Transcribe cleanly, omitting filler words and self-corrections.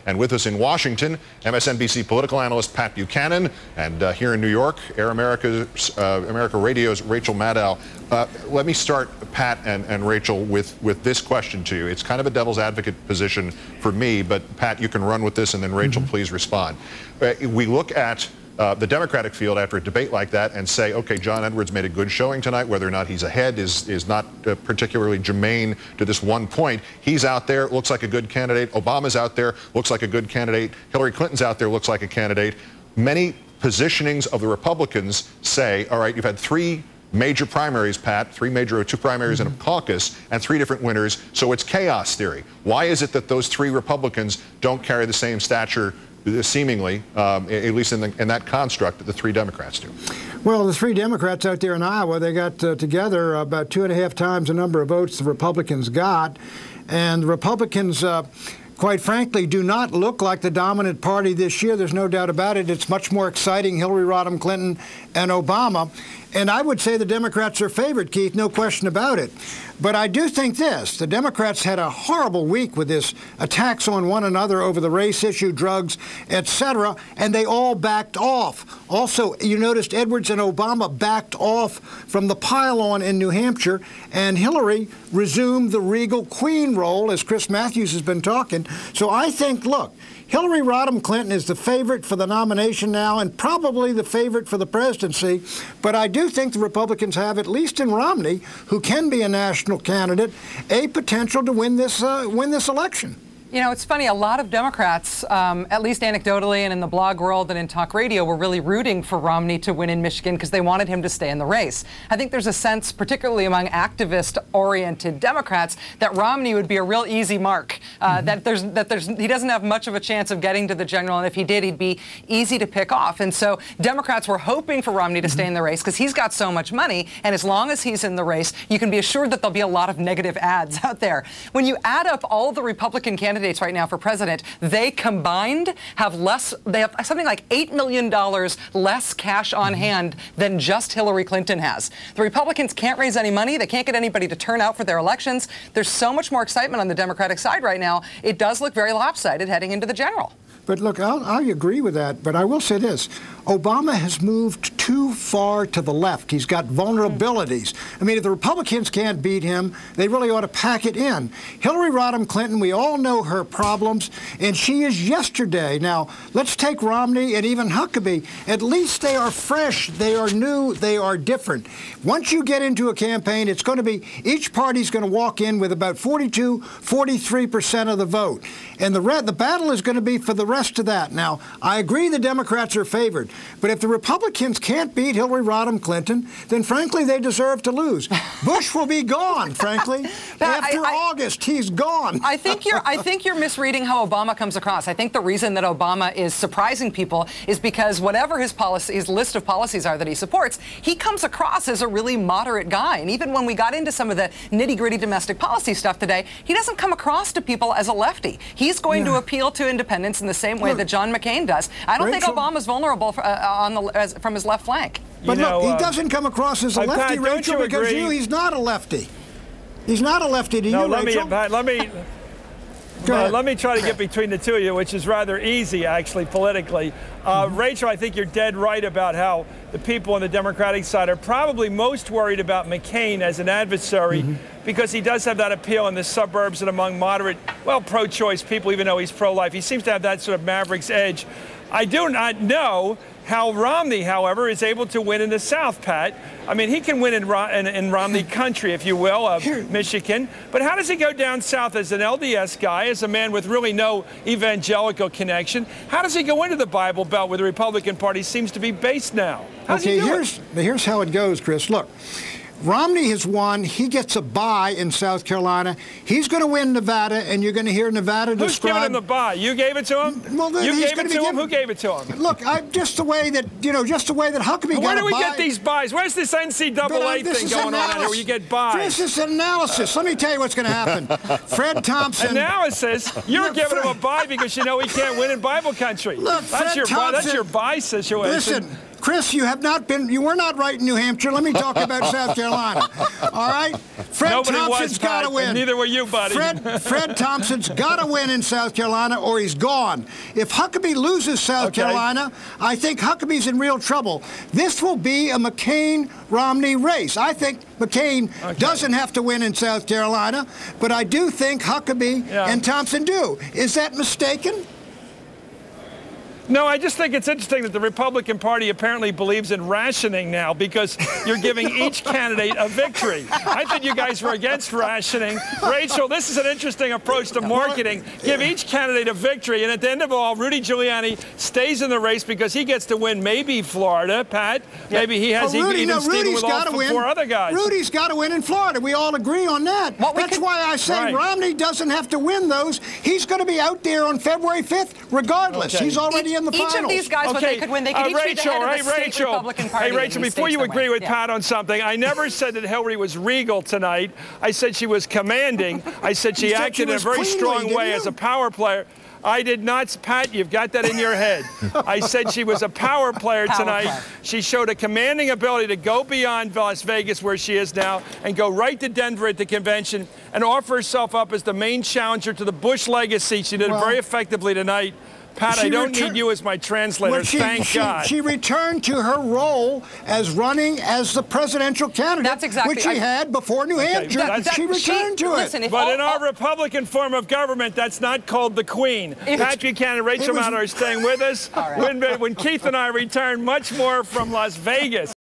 And with us in Washington, MSNBC political analyst Pat Buchanan, and here in New York, Air America Radio's Rachel Maddow. Let me start, Pat and Rachel, with this question to you. It's kind of a devil's advocate position for me, but Pat, you can run with this, and then Rachel, please respond. We look at the Democratic field after a debate like that and say, okay, John Edwards made a good showing tonight. Whether or not he's ahead is not particularly germane to this one point. He's out there, looks like a good candidate. Obama's out there, looks like a good candidate. Hillary Clinton's out there, looks like a candidate. Many positionings of the Republicans say, all right, you've had three major primaries, Pat, two primaries and a caucus, and three different winners, so it's chaos theory. Why is it that those three Republicans don't carry the same stature, seemingly, at least in that construct, that the three Democrats do? Well, the three Democrats out there in Iowa, they got together about 2.5 times the number of votes the Republicans got. And the Republicans, quite frankly, do not look like the dominant party this year. There's no doubt about it. It's much more exciting, Hillary Rodham Clinton and Obama. And I would say the Democrats are favored, Keith, no question about it. But I do think this. The Democrats had a horrible week with this attacks on one another over the race issue, drugs, etc., and they all backed off. Also, you noticed Edwards and Obama backed off from the pile-on in New Hampshire, and Hillary resumed the regal queen role, as Chris Matthews has been talking. So I think, look, Hillary Rodham Clinton is the favorite for the nomination now and probably the favorite for the presidency. But I do think the Republicans have, at least in Romney, who can be a national candidate, a potential to win this election. You know, it's funny, a lot of Democrats, at least anecdotally and in the blog world and in talk radio, were really rooting for Romney to win in Michigan because they wanted him to stay in the race. I think there's a sense, particularly among activist-oriented Democrats, that Romney would be a real easy mark, that he doesn't have much of a chance of getting to the general, and if he did, he'd be easy to pick off. And so Democrats were hoping for Romney to stay in the race because he's got so much money, and as long as he's in the race, you can be assured that there'll be a lot of negative ads out there. When you add up all the Republican candidates right now for president, they combined have something like $8 million less cash on hand than just Hillary Clinton has. The Republicans can't raise any money. They can't get anybody to turn out for their elections. There's so much more excitement on the Democratic side right now. It does look very lopsided heading into the general. But look, I agree with that, but I will say this. Obama has moved too far to the left. He's got vulnerabilities. I mean, if the Republicans can't beat him, they really ought to pack it in. Hillary Rodham Clinton, we all know her problems, and she is yesterday. Now, let's take Romney and even Huckabee. At least they are fresh, they are new, they are different. Once you get into a campaign, it's going to be, each party's going to walk in with about 42, 43% of the vote. And the battle is going to be for the rest of that. Now, I agree the Democrats are favored, but if the Republicans can't beat Hillary Rodham Clinton, then frankly they deserve to lose. Bush will be gone, frankly. After August, he's gone. I think you're misreading how Obama comes across. I think the reason that Obama is surprising people is because whatever his list of policies are that he supports, he comes across as a really moderate guy. And even when we got into some of the nitty-gritty domestic policy stuff today, he doesn't come across to people as a lefty. He's going to appeal to independents in the same way that John McCain does. I don't think Obama's vulnerable from his left flank. But look, he doesn't come across as a lefty, Rachel, because he's not a lefty. He's not a lefty to you, Rachel. Let me try to get between the two of you, which is rather easy, actually, politically. Rachel, I think you're dead right about how the people on the Democratic side are probably most worried about McCain as an adversary because he does have that appeal in the suburbs and among moderate, well, pro-choice people, even though he's pro-life. He seems to have that sort of Maverick's edge. I do not know how Romney, however, is able to win in the South, Pat. I mean, he can win in Romney country, if you will, of Michigan. But how does he go down south as an LDS guy, as a man with really no evangelical connection? How does he go into the Bible Belt where the Republican Party seems to be based now? Okay, here's how it goes, Chris. Look. Romney has won. He gets a bye in South Carolina. He's going to win Nevada, and you're going to hear Nevada described. Who's giving him the bye? You gave it to him? Well, you gave it to him? Who gave it to him? Look, just the way that Huckabee got a bye. Where do we get these buys? Where's this NCAA thing going on out here where you get buys? This is analysis. Let me tell you what's going to happen. Fred Thompson. Analysis? You're giving him a bye because you know he can't win in Bible country. Look, that's your buy situation. Listen. Chris, you were not right in New Hampshire. Let me talk about South Carolina. All right? Fred Thompson's got to win. Neither were you, buddy. Fred Thompson's got to win in South Carolina or he's gone. If Huckabee loses South Carolina, I think Huckabee's in real trouble. This will be a McCain-Romney race. I think McCain doesn't have to win in South Carolina, but I do think Huckabee and Thompson do. Is that mistaken? No, I just think it's interesting that the Republican Party apparently believes in rationing now because you're giving each candidate a victory. I think you guys were against rationing. Rachel, this is an interesting approach to marketing. Give each candidate a victory, and at the end of it all, Rudy Giuliani stays in the race because he gets to win maybe Florida, Pat. Maybe he has even Stephen with all four other guys. Rudy's got to win in Florida. We all agree on that. That's why I say Romney doesn't have to win those. He's going to be out there on February 5th regardless. He's already in the finals. Each of these guys, what they could win, they could each be the head of the state Republican Party. Hey, Rachel, before you agree with Pat on something, I never said that Hillary was regal tonight. I said she was commanding. I said she acted in a very strong way as a power player. I did not, Pat, you've got that in your head. I said she was a power player tonight. She showed a commanding ability to go beyond Las Vegas, where she is now, and go right to Denver at the convention and offer herself up as the main challenger to the Bush legacy. She did it very effectively tonight. Pat, I don't need you as my translator, thank God. She returned to her role as running as the presidential candidate, That's exactly, which she had before New Hampshire. She returned to it. But in our Republican form of government, that's not called the Queen. Pat Buchanan and Rachel Maddow are staying with us. When Keith and I return, much more from Las Vegas.